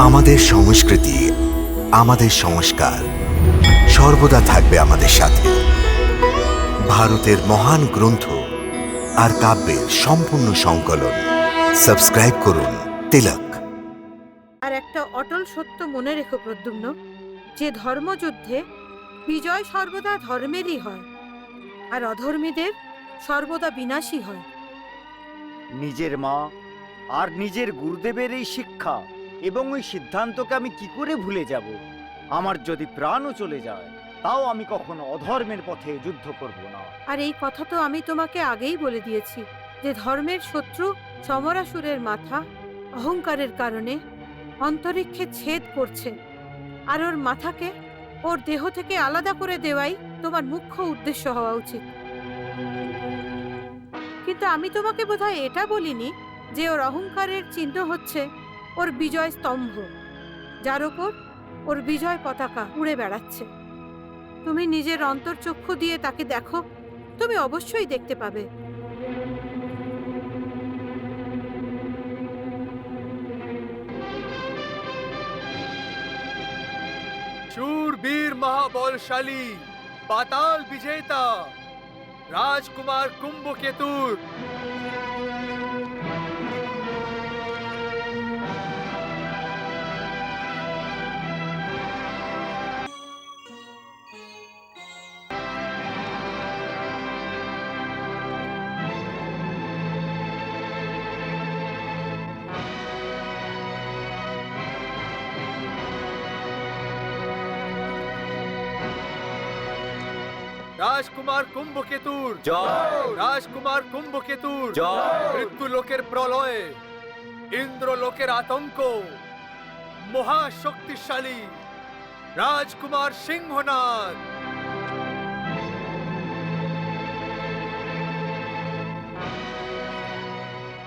আমাদের সংস্কৃতি, আমাদের সংস্কার সর্বদা থাকবে আমাদের সাথে। ভারতের মহান গ্রন্থ আর কাব্যের সম্পূর্ণ সংকলন। সাবস্ক্রাইব করুন তিলক। আর একটা অটল সত্য মনে রেখো প্রদ্যুম্ন, যে ধর্মযুদ্ধে বিজয় সর্বদা ধর্মেরই হয়, আর অধর্মীদের সর্বদা বিনাশী হয়। নিজের মা আর নিজের গুরুদেবের এই শিক্ষা এবং ওই সিদ্ধান্তকে আমি কি করে ভুলে যাব? আমার যদি প্রাণও চলে যায়, তাও আমি কখনো অধর্মের পথে যুদ্ধ করব না। আর এই কথা তো আমি তোমাকে আগেই বলে দিয়েছি, যে ধর্মের শত্রু সমরাসুরের মাথা অহংকারের কারণে অন্তরিক্ষে ছেদ করছে, আর ওর মাথাকে ওর দেহ থেকে আলাদা করে দেওয়াই তোমার মুখ্য উদ্দেশ্য হওয়া উচিত। কিন্তু আমি তোমাকে বোধহয় এটা বলিনি যে ওর অহংকারের চিহ্ন হচ্ছে ওর বিজয় স্তম্ভ, যার ওপর ওর বিজয় পতাকা উড়ে বেড়াচ্ছে। তুমি নিজের অন্তর্চক্ষু দিয়ে তাকে দেখো, তুমি অবশ্যই দেখতে পাবে। शूरवीर महाबलशाली पाताल विजेता राजकुमार कुंभकेतुर রাজকুমার কুম্ভকেতুর জয়! রাজকুমার কুম্ভকেতুর জয়! মৃত্যু লোকের প্রলয়ে ইন্দ্র লোকের আতঙ্ক মহাশক্তিশালী রাজকুমার সিংহনাদ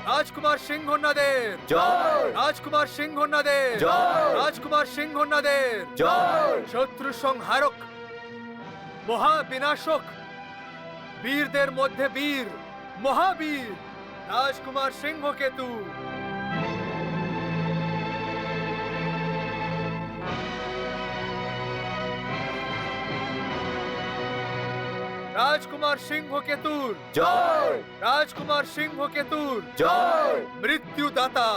রাজকুমার সিংহনাদের জয়! রাজকুমার সিংহনাদের জয়! রাজকুমার সিংহনাদের জয়! শত্রু সংহারক মহাবিনাশক বীরদের মধ্যে বীর মহাবীর রাজকুমার সিংহকেতু রাজকুমার সিংহকেতুর জয়! রাজকুমার সিংহকেতুর জয়! মৃত্যুদাতা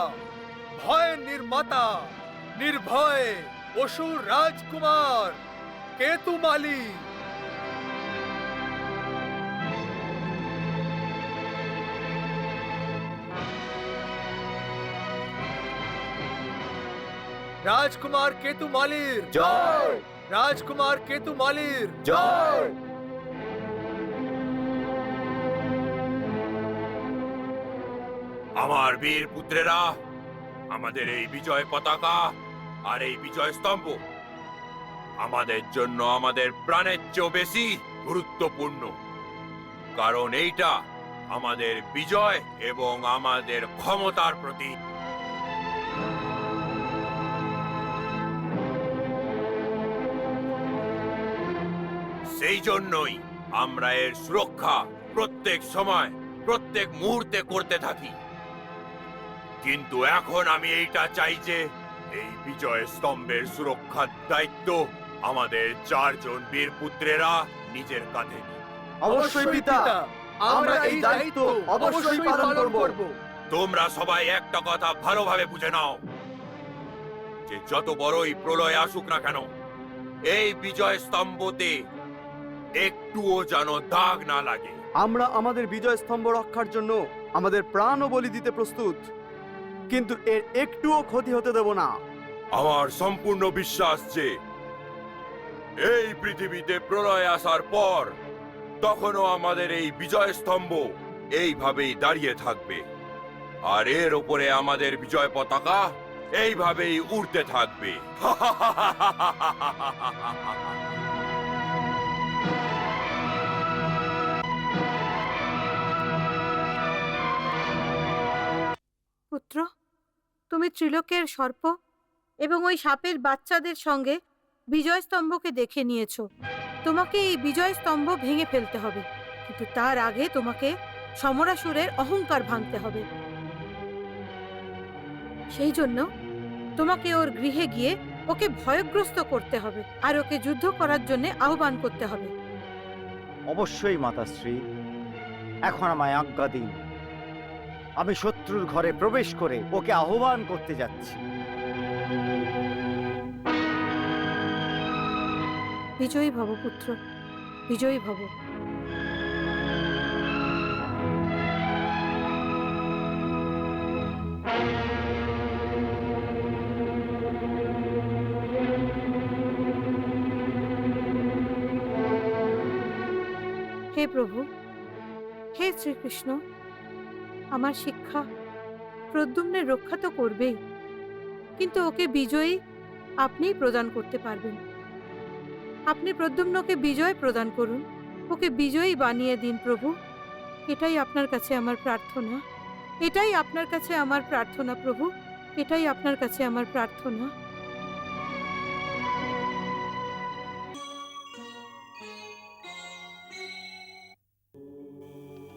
ভয় নির্মাতা নির্ভয় অসুর রাজকুমার কেতুমালী রাজকুমার কেতুমালীর জয়! রাজকুমার কেতুমালীর জয়! আমার বীর পুত্রেরা, আমাদের এই বিজয় পতাকা আর এই বিজয় স্তম্ভ আমাদের জন্য আমাদের প্রাণের চেয়েও বেশি গুরুত্বপূর্ণ, কারণ এইটা আমাদের বিজয় এবং আমাদের ক্ষমতার প্রতীক। সেই জন্যই আমরা এর সুরক্ষা প্রত্যেক সময় প্রত্যেক মুহূর্তে করতে থাকি। কিন্তু এখন আমি এইটা চাই যে এই বিজয় স্তম্ভের সুরক্ষার দায়িত্ব আমাদের 4 জন বীর পুত্রেরা নিজের কাঁধে নিক। অবশ্যই পিতা, আমরা এই দায়িত্ব অবশ্যই পালন করব। তোমরা সবাই একটা কথা ভালোভাবে বুঝে নাও, যে যত বড়ই প্রলয় আসুক না কেন, এই বিজয় স্তম্ভতে একটুও যেন দাগ না লাগে। আমরা আমাদের বিজয় স্তম্ভ রক্ষার জন্য আমাদের প্রাণও বলি দিতে প্রস্তুত, কিন্তু এর একটুও ক্ষতি হতে দেব না। আমার সম্পূর্ণ বিশ্বাস যে এই পৃথিবীতে প্রলয় আসার পর তখনও আমাদের এই বিজয় স্তম্ভ এইভাবেই দাঁড়িয়ে থাকবে, আর এর উপরে আমাদের বিজয় পতাকা এইভাবেই উড়তে থাকবে। পুত্র, তুমি ত্রিলোকের সর্প এবং ওই সাপের বাচ্চাদের সঙ্গে বিজয় স্তম্ভকে দেখে নিয়েছো। তোমাকে এই বিজয় স্তম্ভ ভেঙে ফেলতে হবে, কিন্তু তার আগে তোমাকে সমরাসুরের অহংকার ভাঙতে হবে। সেই জন্য তোমাকে ওর গৃহে গিয়ে ওকে ভয়গ্রস্ত করতে হবে আর ওকে যুদ্ধ করার জন্য আহ্বান করতে হবে। অবশ্যই মাতাশ্রী, এখন আমায় আজ্ঞা দিন। আমি শত্রুর ঘরে প্রবেশ করে ওকে আহ্বান করতে যাচ্ছি। বিজয়ী ভব পুত্র, বিজয়ী ভব। হে প্রভু, হে শ্রীকৃষ্ণ, আমার শিক্ষা প্রদ্যুম্নের রক্ষা তো করবেই, কিন্তু ওকে বিজয়ী আপনিই প্রদান করতে পারবেন। আপনি প্রদ্যুম্নকে বিজয় প্রদান করুন, ওকে বিজয়ী বানিয়ে দিন প্রভু। এটাই আপনার কাছে আমার প্রার্থনা, এটাই আপনার কাছে আমার প্রার্থনা প্রভু, এটাই আপনার কাছে আমার প্রার্থনা।